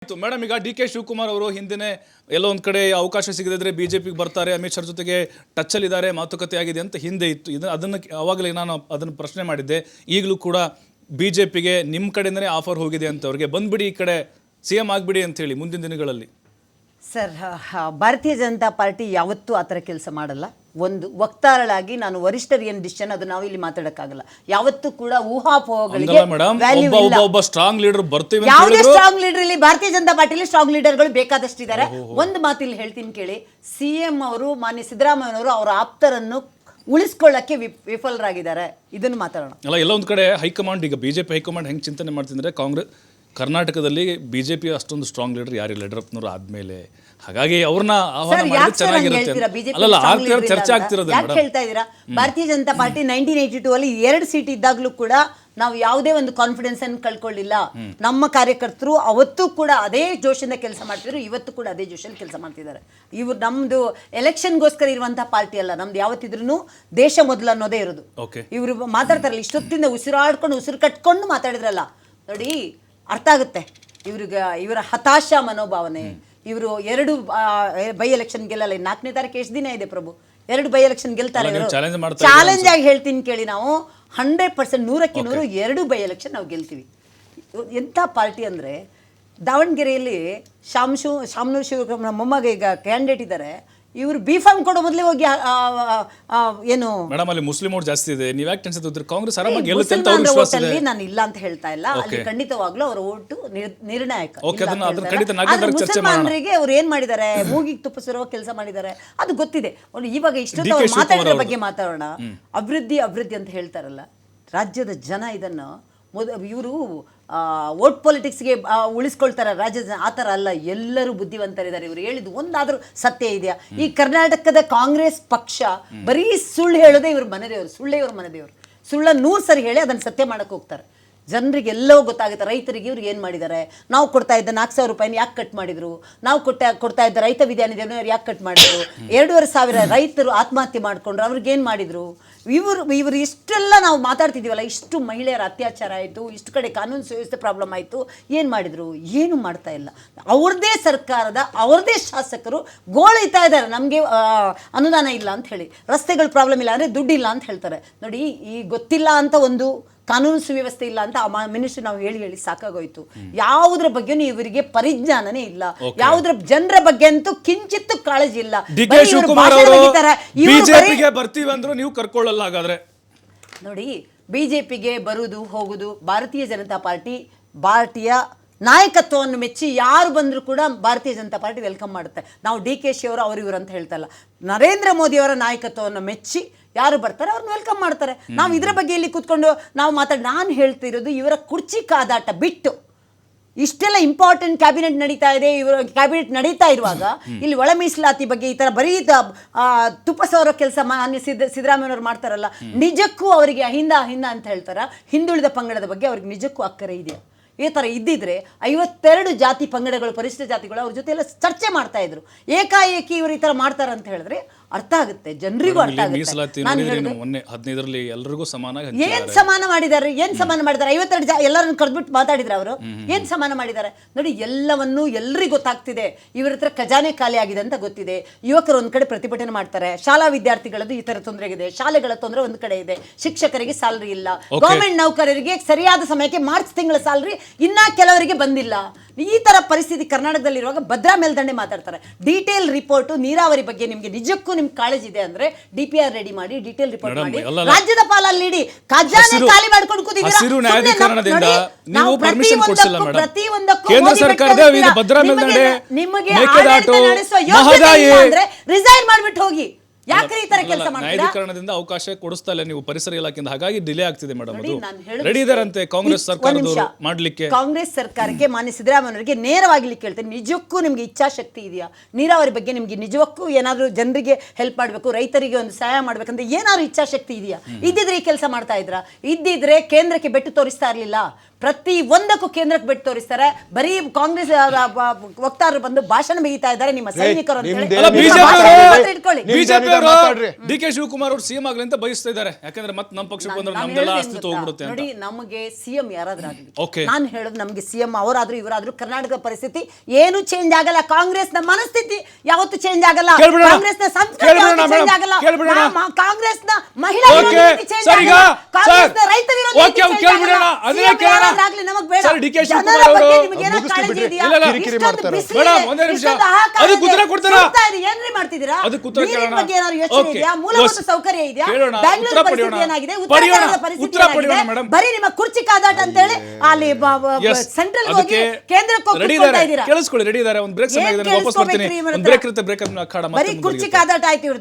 Madam, ಈಗ D K Shivakumar ಅವರು ಹಿಂದಿನ ಎಲ್ಲೋ ಒಂದ್ ಕಡೆ ಅವಕಾಶ ಸಿಗದಿದ್ರೆ ಬಿಜೆಪಿಗೆ ಬರ್ತಾರೆ, ಅಮಿತ್ ಶಾ ಜೊತೆಗೆ ಟಚ್ ಅಲ್ಲಿ ಇದ್ದಾರೆ, ಮಾತುಕತೆ ಆಗಿದೆ ಅಂತ ಹಿಂದೆ ಇತ್ತು. ಅದನ್ನ ಅವಾಗಲೇ ನಾನು ಅದನ್ನು ಪ್ರಶ್ನೆ ಮಾಡಿದ್ದೆ. ಈಗಲೂ ಕೂಡ ಬಿಜೆಪಿಗೆ ನಿಮ್ಮ ಕಡೆಯಿಂದನೇ ಆಫರ್ ಹೋಗಿದೆ ಅಂತ, ಅವ್ರಿಗೆ ಬಂದ್ಬಿಡಿ ಈ ಕಡೆ ಸಿಎಂ ಆಗ್ಬಿಡಿ ಅಂತ ಹೇಳಿ ಮುಂದಿನ ದಿನಗಳಲ್ಲಿ. ಸರ್, ಭಾರತೀಯ ಜನತಾ ಪಾರ್ಟಿ ಯಾವತ್ತೂ ಆ ಥರ ಕೆಲಸ ಮಾಡಲ್ಲ. ಒಂದು ವಕ್ತಾರಳಾಗಿ ನಾನು ವರಿಷ್ಠರು ಏನು ಡಿಸಿಷನ್ ಅದು ನಾವು ಇಲ್ಲಿ ಮಾತಾಡೋಕ್ಕಾಗಲ್ಲ. ಯಾವತ್ತೂ ಕೂಡ ಊಹಾಪೋಹಗಳಿಗೆ ಒಬ್ಬ ಸ್ಟ್ರಾಂಗ್ ಲೀಡರ್ ಬರ್ತೀವಿ. ಯಾವುದೇ ಸ್ಟ್ರಾಂಗ್ ಲೀಡರ್ ಇಲ್ಲಿ ಭಾರತೀಯ ಜನತಾ ಪಾರ್ಟಿಲಿ ಸ್ಟ್ರಾಂಗ್ ಲೀಡರ್ಗಳು ಬೇಕಾದಷ್ಟಿದ್ದಾರೆ. ಒಂದು ಮಾತು ಇಲ್ಲಿ ಹೇಳ್ತೀನಿ ಕೇಳಿ, ಸಿಎಂ ಅವರು ಮಾನ್ಯ ಸಿದ್ದರಾಮಯ್ಯನವರು ಅವರ ಆಪ್ತರನ್ನು ಉಳಿಸ್ಕೊಳ್ಳಕ್ಕೆ ವಿಫಲರಾಗಿದ್ದಾರೆ. ಇದನ್ನು ಮಾತಾಡೋಣ. ಅಲ್ಲ, ಎಲ್ಲ ಒಂದ್ ಕಡೆ ಹೈಕಮಾಂಡ್, ಈಗ ಬಿಜೆಪಿ ಹೈಕಮಾಂಡ್ ಹೆಂಗೆ ಚಿಂತನೆ ಮಾಡ್ತಿದ್ರೆ, ಕಾಂಗ್ರೆಸ್ ಕರ್ನಾಟಕದಲ್ಲಿ ಬಿಜೆಪಿ ಅಷ್ಟೊಂದು ಸ್ಟ್ರಾಂಗ್ ಲೀಡರ್ ಯಾರಿಲ್ಲ, ಯಡಿಯೂರಪ್ಪನವರು ಆದ್ಮೇಲೆ. ಹಾಗಾಗಿ ಅವ್ರನ್ನ ಆಹ್ವಾನ ಮಾಡಿದ್ರೆ ಚೆನ್ನಾಗಿರುತ್ತೆ. ಅಲ್ಲ, ಚರ್ಚೆ ಆಗ್ತಿರೋದು. ಯಾಕೆ ಹೇಳ್ತಾ ಇದ್ದೀರಾ? ಭಾರತೀಯ ಜನತಾ ಪಾರ್ಟಿ 1982 ಅಲ್ಲಿ 2 ಸೀಟ್ ಇದ್ದಾಗಲೂ ಕೂಡ ನಾವು ಯಾವುದೇ ಒಂದು ಕಾನ್ಫಿಡೆನ್ಸ್ ಅನ್ನು ಕಳ್ಕೊಳ್ಳಿಲ್ಲ. ನಮ್ಮ ಕಾರ್ಯಕರ್ತರು ಅವತ್ತು ಕೂಡ ಅದೇ ಜೋಶಿಂದ ಕೆಲಸ ಮಾಡ್ತಿದ್ರು, ಇವತ್ತು ಕೂಡ ಅದೇ ಜೋಶಲ್ಲಿ ಕೆಲಸ ಮಾಡ್ತಿದ್ದಾರೆ. ಇವ್ರು ನಮ್ದು ಎಲೆಕ್ಷನ್ಗೋಸ್ಕರ ಇರುವಂತಹ ಪಾರ್ಟಿ ಅಲ್ಲ. ನಮ್ದು ಯಾವತ್ತಿದ್ರು ದೇಶ ಮೊದಲು ಅನ್ನೋದೇ ಇರೋದು. ಇವರು ಮಾತಾಡ್ತಾರಲ್ಲ, ಇಷ್ಟೊತ್ತಿಂದ ಉಸಿರು ಕಟ್ಕೊಂಡು ಮಾತಾಡಿದ್ರಲ್ಲ ನೋಡಿ, ಅರ್ಥ ಆಗುತ್ತೆ ಇವರ ಹತಾಶ ಮನೋಭಾವನೆ. ಇವರು 2 ಬೈ ಎಲೆಕ್ಷನ್ ಗೆಲ್ಲಲ್ಲ. 4ನೇ ತಾರೀಕು ಎಷ್ಟು ದಿನ ಇದೆ ಪ್ರಭು? 2 ಬೈ ಎಲೆಕ್ಷನ್ ಗೆಲ್ತಾರೆ. ಚಾಲೆಂಜ್ ಆಗಿ ಹೇಳ್ತೀನಿ ಕೇಳಿ, ನಾವು 100% 100ಕ್ಕೆ 100 2 ಬೈ ಎಲೆಕ್ಷನ್ ನಾವು ಗೆಲ್ತೀವಿ. ಎಂಥ ಪಾರ್ಟಿ ಅಂದರೆ, ದಾವಣಗೆರೆಯಲ್ಲಿ ಶಾಮನೂರು ಶಿವಕುಮಾರ್ ಮೊಮ್ಮಗ ಈಗ ಕ್ಯಾಂಡಿಡೇಟ್ ಇದ್ದಾರೆ. ಇವರು ಬಿಫಾರ್ಮ್ ಕೊಡೋ ಮೊದಲೇ ಹೋಗಿ ಏನು ಮೇಡಮ್, ಅಲ್ಲಿ ಮುಸ್ಲಿಂ ವೋಟ್ ಜಾಸ್ತಿ ಇದೆ, ನೀವು ಯಾಕೆ ಟೆನ್ಷನ್ ತಗೋತೀರಿ? ಕಾಂಗ್ರೆಸ್ ಆರಾಮಾಗಿ ಗೆಲ್ಲುತ್ತೆ ಅಂತ ಅವ್ರ ವಿಶ್ವಾಸ ಇದೆ. ನಾನು ಇಲ್ಲ ಅಂತ ಹೇಳ್ತಾ ಇಲ್ಲ, ಅಲ್ಲಿ ಖಂಡಿತವಾಗ್ಲೂ ಅವರ ಓಟು ನಿರ್ಣಾಯಕ. ಮುಸಲ್ಮಾನರಿಗೆ ಅವ್ರು ಏನ್ ಮಾಡಿದ್ದಾರೆ, ಮೂಗಿಗೆ ತುಪ್ಪ ಸುರುವ ಕೆಲಸ ಮಾಡಿದ್ದಾರೆ, ಅದು ಗೊತ್ತಿದೆ. ಇವಾಗ ಇಷ್ಟೊತ್ತು ಅವ್ರು ಮಾತಾಡೋದ್ರ ಬಗ್ಗೆ ಮಾತಾಡೋಣ. ಅಭಿವೃದ್ಧಿ ಅಂತ ಹೇಳ್ತಾರಲ್ಲ, ರಾಜ್ಯದ ಜನ ಇದನ್ನು ಇವರು ವೋಟ್ ಪೊಲಿಟಿಕ್ಸ್ಗೆ ಉಳಿಸ್ಕೊಳ್ತಾರೆ ರಾಜ್ಯದ ಜನ. ಆ ಥರ ಅಲ್ಲ, ಎಲ್ಲರೂ ಬುದ್ಧಿವಂತರಿದ್ದಾರೆ. ಇವರು ಹೇಳಿದ್ದು ಒಂದಾದರೂ ಸತ್ಯ ಇದೆಯಾ? ಈ ಕರ್ನಾಟಕದ ಕಾಂಗ್ರೆಸ್ ಪಕ್ಷ ಬರೀ ಸುಳ್ಳು ಹೇಳೋದೇ ಇವ್ರ ಮನೆದೇವರು, ಸುಳ್ಳೇ ಇವ್ರ ಮನೆದೇವರು. ಸುಳ್ಳ 100 ಸರಿ ಹೇಳಿ ಅದನ್ನು ಸತ್ಯ ಮಾಡಕ್ಕೆ ಹೋಗ್ತಾರೆ. ಜನರಿಗೆ ಎಲ್ಲವೂ ಗೊತ್ತಾಗುತ್ತೆ. ರೈತರಿಗೆ ಇವ್ರು ಏನು ಮಾಡಿದ್ದಾರೆ, ನಾವು ಕೊಡ್ತಾ ಇದ್ದ 4,000 ರೂಪಾಯಿನ ಯಾಕೆ ಕಟ್ ಮಾಡಿದ್ರು, ನಾವು ಕೊಡ್ತಾ ಇದ್ದ ರೈತ ವಿದ್ಯಾನಿಧಿಯನ್ನು ಯಾಕೆ ಕಟ್ ಮಾಡಿದ್ರು, 2,500 ರೈತರು ಆತ್ಮಹತ್ಯೆ ಮಾಡಿಕೊಂಡ್ರು, ಅವ್ರಿಗೇನು ಮಾಡಿದ್ರು, ಇವರು ಇಷ್ಟೆಲ್ಲ ನಾವು ಮಾತಾಡ್ತಿದ್ದೀವಲ್ಲ, ಇಷ್ಟು ಮಹಿಳೆಯರ ಅತ್ಯಾಚಾರ ಆಯಿತು, ಇಷ್ಟು ಕಡೆ ಕಾನೂನು ಸುವ್ಯವಸ್ಥೆ ಪ್ರಾಬ್ಲಮ್ ಆಯಿತು, ಏನು ಮಾಡಿದ್ರು? ಏನು ಮಾಡ್ತಾ ಇಲ್ಲ. ಅವ್ರದ್ದೇ ಸರ್ಕಾರದ ಅವ್ರದ್ದೇ ಶಾಸಕರು ಗೋಳಿತಾ ಇದ್ದಾರೆ, ನಮಗೆ ಅನುದಾನ ಇಲ್ಲ ಅಂತ ಹೇಳಿ, ರಸ್ತೆಗಳ ಪ್ರಾಬ್ಲಮ್ ಇಲ್ಲ ಅಂದರೆ ದುಡ್ಡಿಲ್ಲ ಅಂತ ಹೇಳ್ತಾರೆ. ನೋಡಿ, ಈ ಗೊತ್ತಿಲ್ಲ ಅಂತ ಒಂದು ಕಾನೂನು ಸುವ್ಯವಸ್ಥೆ ಇಲ್ಲ ಅಂತ ಮಿನಿಸ್ಟರ್ ನಾವು ಹೇಳಿ ಸಾಕಾಗೋಯ್ತು. ಯಾವುದ್ರ ಬಗ್ಗೆನೂ ಇವರಿಗೆ ಪರಿಜ್ಞಾನನೇ ಇಲ್ಲ. ಯಾವುದ್ರ ಜನರ ಬಗ್ಗೆ ಅಂತೂ ಕಿಂಚಿತ್ತು ಕಾಳಜಿ ಇಲ್ಲ. ನೀವು ಕರ್ಕೊಳ್ಳಲ್ಲ. ಹಾಗಾದ್ರೆ ನೋಡಿ, ಬಿಜೆಪಿಗೆ ಬರುವುದು ಹೋಗುದು ಭಾರತೀಯ ಜನತಾ ಪಾರ್ಟಿಯ ನಾಯಕತ್ವವನ್ನು ಮೆಚ್ಚಿ ಯಾರು ಬಂದರೂ ಕೂಡ ಭಾರತೀಯ ಜನತಾ ಪಾರ್ಟಿ ವೆಲ್ಕಮ್ ಮಾಡುತ್ತೆ. ನಾವು DK ಶಿ ಅವರು ಇವರು ಅಂತ ಹೇಳ್ತಾ ಇಲ್ಲ. ನರೇಂದ್ರ ಮೋದಿಯವರ ನಾಯಕತ್ವವನ್ನು ಮೆಚ್ಚಿ ಯಾರು ಬರ್ತಾರೆ ಅವ್ರನ್ನ ವೆಲ್ಕಮ್ ಮಾಡ್ತಾರೆ. ನಾವು ಇದರ ಬಗ್ಗೆ ಇಲ್ಲಿ ಕೂತ್ಕೊಂಡು ನಾವು ನಾನು ಹೇಳ್ತಿರೋದು, ಇವರ ಕುರ್ಚಿ ಕಾದಾಟ ಬಿಟ್ಟು ಇಷ್ಟೆಲ್ಲ ಇಂಪಾರ್ಟೆಂಟ್ ಕ್ಯಾಬಿನೆಟ್ ನಡೀತಾ ಇದೆ. ಇವರ ಕ್ಯಾಬಿನೆಟ್ ನಡೀತಾ ಇರುವಾಗ ಇಲ್ಲಿ ಒಳ ಮೀಸಲಾತಿ ಬಗ್ಗೆ ಈ ಥರ ಬರೀ ತುಪ್ಪ ಸವರೋ ಕೆಲಸ ಮಾನ್ಯ ಸಿದ್ದರಾಮಯ್ಯನವ್ರು ಮಾಡ್ತಾರಲ್ಲ, ನಿಜಕ್ಕೂ ಅವರಿಗೆ ಅಹಿಂದ ಅಂತ ಹೇಳ್ತಾರ? ಹಿಂದುಳಿದ ಪಂಗಡದ ಬಗ್ಗೆ ಅವ್ರಿಗೆ ನಿಜಕ್ಕೂ ಅಕ್ಕರೆ ಇದೆಯಾ? ಈ ಥರ ಇದ್ದಿದ್ರೆ 52 ಜಾತಿ ಪಂಗಡಗಳು, ಪರಿಶಿಷ್ಟ ಜಾತಿಗಳು ಅವ್ರ ಜೊತೆ ಎಲ್ಲ ಚರ್ಚೆ ಮಾಡ್ತಾ ಇದ್ರು. ಏಕಾಏಕಿ ಇವರು ಈ ಥರ ಮಾಡ್ತಾರೆ ಅಂತ ಹೇಳಿದ್ರೆ ಅರ್ಥ ಆಗುತ್ತೆ, ಜನರಿಗೂ ಅರ್ಥ ಆಗುತ್ತೆ. ಏನ್ ಸಮಾನ ಮಾಡಿದ್ದಾರೆ? 52 ಎಲ್ಲರನ್ನು ಕರೆದ್ಬಿಟ್ಟು ಮಾತಾಡಿದ್ರೆ ಅವರು ಏನ್ ಸಮಾನ ಮಾಡಿದ್ದಾರೆ ನೋಡಿ. ಎಲ್ಲವನ್ನೂ ಎಲ್ರಿಗೂ ಗೊತ್ತಾಗ್ತಿದೆ. ಇವರ ಹತ್ರ ಖಜಾನೆ ಖಾಲಿ ಆಗಿದೆ ಅಂತ ಗೊತ್ತಿದೆ. ಯುವಕರು ಒಂದ್ ಕಡೆ ಪ್ರತಿಭಟನೆ ಮಾಡ್ತಾರೆ, ಶಾಲಾ ವಿದ್ಯಾರ್ಥಿಗಳದ್ದು ಈ ತರ ತೊಂದರೆ ಇದೆ, ಶಾಲೆಗಳ ತೊಂದರೆ ಒಂದ್ ಕಡೆ ಇದೆ, ಶಿಕ್ಷಕರಿಗೆ ಸ್ಯಾಲರಿ ಇಲ್ಲ, ಗೌರ್ಮೆಂಟ್ ನೌಕರರಿಗೆ ಸರಿಯಾದ ಸಮಯಕ್ಕೆ ಮಾರ್ಚ್ ತಿಂಗಳ ಸ್ಯಾಲರಿ ಇನ್ನ ಕೆಲವರಿಗೆ ಬಂದಿಲ್ಲ. ಈ ತರ ಪರಿಸ್ಥಿತಿ ಕರ್ನಾಟಕದಲ್ಲಿರುವಾಗ ಭದ್ರಾ ಮೇಲ್ದಂಡೆ ಮಾತಾಡ್ತಾರೆ. ಡೀಟೇಲ್ ರಿಪೋರ್ಟ್ ನೀರಾವರಿ ಬಗ್ಗೆ ನಿಮ್ಗೆ ನಿಜಕ್ಕೂ ನಿಮ್ಗೆ ಕಾಳಜಿ ಇದೆ ಅಂದ್ರೆ DPR ರೆಡಿ ಮಾಡಿ, ಡೀಟೇಲ್ ರಿಪೋರ್ಟ್ ಮಾಡಿ, ರಾಜ್ಯದ ಪಾಲಲ್ಲಿ ಇಡಿ. ಖಜಾನೆ ಖಾಲಿ ಮಾಡ್ಕೊಂಡು ಕೂತಿದ್ದೀರಾ. ನಿಮಗೆ ರಿಸೈನ್ ಮಾಡ್ಬಿಟ್ಟು ಹೋಗಿ. ಯಾಕ್ರಿ ಈ ತರ ಕೆಲಸ ಮಾಡ್ತೀರಾ? ನ್ಯಾಯಾಧೀಕರಣದಿಂದ ಅವಕಾಶ ಕೊಡಿಸ್ತಾ ಇಲ್ಲ ನೀವು ಪರಿಸರ ಇಲಾಖೆಯಿಂದ, ಹಾಗಾಗಿ ಡಿಲೇ ಆಗ್ತಿದೆ ಮೇಡಮ್. ಅದು ರೆಡಿ ಇದಾರಂತೆ ಕಾಂಗ್ರೆಸ್ ಸರ್ಕಾರದವರು ಮಾಡ್ಲಿಕ್ಕೆ. ಕಾಂಗ್ರೆಸ್ ಸರ್ಕಾರಕ್ಕೆ ಮಾನ್ಯ ಸಿದ್ದರಾಮಯ್ಯನವರಿಗೆ ನೇರವಾಗಿ ಕೇಳ್ತೇನೆ, ನಿಜಕ್ಕೂ ನಿಮ್ಗೆ ಇಚ್ಛಾಶಕ್ತಿ ಇದೆಯಾ? ನೀರಾವರಿ ಬಗ್ಗೆ ನಿಮ್ಗೆ ನಿಜಕ್ಕೂ ಏನಾದ್ರು ಜನರಿಗೆ ಹೆಲ್ಪ್ ಮಾಡಬೇಕು, ರೈತರಿಗೆ ಒಂದು ಸಹಾಯ ಮಾಡ್ಬೇಕಂತ ಏನಾದ್ರು ಇಚ್ಛಾಶಕ್ತಿ ಇದೆಯಾ? ಇದ್ದಿದ್ರೆ ಈ ಕೆಲಸ ಮಾಡ್ತಾ ಇದ್ರ? ಇದ್ದಿದ್ರೆ ಕೇಂದ್ರಕ್ಕೆ ಬೆಟ್ಟು ತೋರಿಸ್ತಾ ಇರ್ಲಿಲ್ಲ. ಪ್ರತಿ ಒಂದಕ್ಕೂ ಕೇಂದ್ರಕ್ಕೆ ಬಿಟ್ಟು ತೋರಿಸ್ತಾರೆ. ಬರೀ ಕಾಂಗ್ರೆಸ್ ವಕ್ತಾರರು ಬಂದು ಭಾಷಣ ಬಿಗಿತಾ ಇದ್ದಾರೆ ನಿಮ್ಮ ಸೈನಿಕರು ಅಂತ ಹೇಳಿ. ಅಲ್ಲ, ನಿಮ್ಮ ಬಿಜೆಪಿ ಭಾಷಣ ಮಾತ್ರ ಇಟ್ಕೊಳ್ಳಿ. ಡಿ ಕೆ ಶಿವಕುಮಾರ್ ಅವರು ಸಿಎಂ ಆಗ್ಲಿ ಅಂತ ಬಯಸ್ತಾ ಇದ್ದಾರೆ. ಯಾಕಂದ್ರೆ ಮತ್ತೆ ನಮ್ಮ ಪಕ್ಷಕ್ಕೆ ಬಂದ್ರೆ ನಾನು ನಮ್ದೆಲ್ಲ ಹೇಳೋದು ಅಸ್ತಿತ್ವ ಏನ್ ಹೋಗ್ಬಿಡುತ್ತೆ ಗೊತ್ತಾ? ಅಂತ. ನೋಡಿ, ನಮಗೆ ಸಿಎಂ ಯಾರಾದ್ರೂ ಆಗ್ಲಿ, Okay. ನಾನು ಹೇಳೋದು ನಮಗೆ ಸಿಎಂ ಅವರಾದ್ರೂ ಇವರಾದ್ರೂ ಕರ್ನಾಟಕದ ಪರಿಸ್ಥಿತಿ ಏನು ಚೇಂಜ್ ಆಗಲ್ಲ. ಕಾಂಗ್ರೆಸ್ ನ ಮನಸ್ಥಿತಿ ಯಾವತ್ತೂ ಚೇಂಜ್ ಆಗಲ್ಲ. ಕೇಳ್ಬಿಡೋಣ. ಕಾಂಗ್ರೆಸ್ ನ ಸಂಸ್ಕೃತಿ ಕೇಳ್ಬಿಡೋಣ ಯಾವತ್ತೂ ಮೇಡಮ್, ಚೇಂಜ್ ಆಗಲ್ಲ. ಕೇಳ್ಬಿಡೋಣ. ಕಾಂಗ್ರೆಸ್ ನ ಮಹಿಳಾ Okay. ವಿರೋಧಿ change ಸರ್, ಈಗ ಆಗಲ್ಲ. ಕಾಂಗ್ರೆಸ್ ನ ಸರ್, ರೈತ ವಿರೋಧಿ Okay, change ಕೇಳ್ಬಿಡೋಣ. ಆಗಲ್ಲ. ಅದನ್ನೇ CM ಕೇಳೋಣ. ಯಾರಾದ್ರಾಗ್ಲಿ ನಮಗ್ ಬೇಡ. ಸರ್, ಡಿ ಕೆ ಜನರ ಶಿವಕುಮಾರ್ ಬಗ್ಗೆ ಅವರು ನಿಮ್ಗೆ ಏನೋ ಮುಗಿಸ್ಲಿ ಕಾಳಜಿ ಬಿಡ್ರಿ. ಇದೆಯಾ? ಇಲ್ಲ, ಇಲ್ಲ. ಕಿರಿಕಿರಿ ಇಷ್ಟೊಂದು ಮಾಡ್ತಾರೆ. ಬಿಸಿಲಿದೆ, ಮೇಡಮ್, ಒಂದೇ ನಿಮಿಷ. ಇಷ್ಟೊಂದು ಹಾಹಾಕಾರ ಅದಕ್ಕೆ ಉತ್ತರ ಇದೆ. ಕೊಡ್ತೀರಾ? ಸುಡ್ತಾ ಇದೆ. ಏನ್ರಿ ಮಾಡ್ತಿದ್ದೀರಾ? ಅದಕ್ಕೆ ಉತ್ತರ ನೀರಿನ ಕೇಳೋಣ. ಬಗ್ಗೆ ಏನಾದ್ರು ಯೋಚನೆ Okay. ಇದೆಯಾ? ಮೂಲಭೂತ ಬಸ್. ಸೌಕರ್ಯ ಇದೆಯಾ? ಕೇಳೋಣ. ಬ್ಯಾಂಗ್ಳೂರ್ ಉತ್ತರ ಪರಿಸ್ಥಿತಿ ಪಡೆಯೋಣ. ಏನಾಗಿದೆ? ಉತ್ತರ ಪಡೆಯೋಣ. ಕನ್ನಡದ ಪರಿಸ್ಥಿತಿ ಉತ್ತರ ಪಡೆಯೋಣ ಏನಾಗಿದೆ? ಮೇಡಮ್. ಬರೀ ನಿಮ್ಮ ಕುರ್ಚಿ ಕಾದಾಟ ಅಂತ ಹೇಳಿ ಅಲ್ಲಿ Yes. ಸೆಂಟ್ರಲ್ ಹೋಗಿ ಅದಕ್ಕೆ ಕೇಂದ್ರಕ್ಕೆ ಹೋಗಿ ರೆಡಿ ಕೂತ್ಕೊಳ್ತಾ ಇದ್ದಾರೆ. ಇದ್ದೀರಾ. ಕೇಳಿಸ್ಕೊಳ್ಳಿ, ರೆಡಿ ಇದ್ದಾರೆ. ಒಂದು ಬ್ರೇಕ್ ಸಮಯ ಏನ್ ಇದೆ, ನಾನು ವಾಪಸ್ ಬರ್ತೀನಿ. ಕೇಳಿಸ್ಕೊಬೇಕ್ರಿ ಇವ್ರ ಒಂದು ಹತ್ರ? ಬ್ರೇಕ್ ಇರುತ್ತೆ, ಬ್ರೇಕ್ ಅಖಾಡ ಬರೀ ಮತ್ತೆ ಕುರ್ಚಿ ಕಾದಾಟ ಆಯ್ತು ಇವ್ರದ್ದು.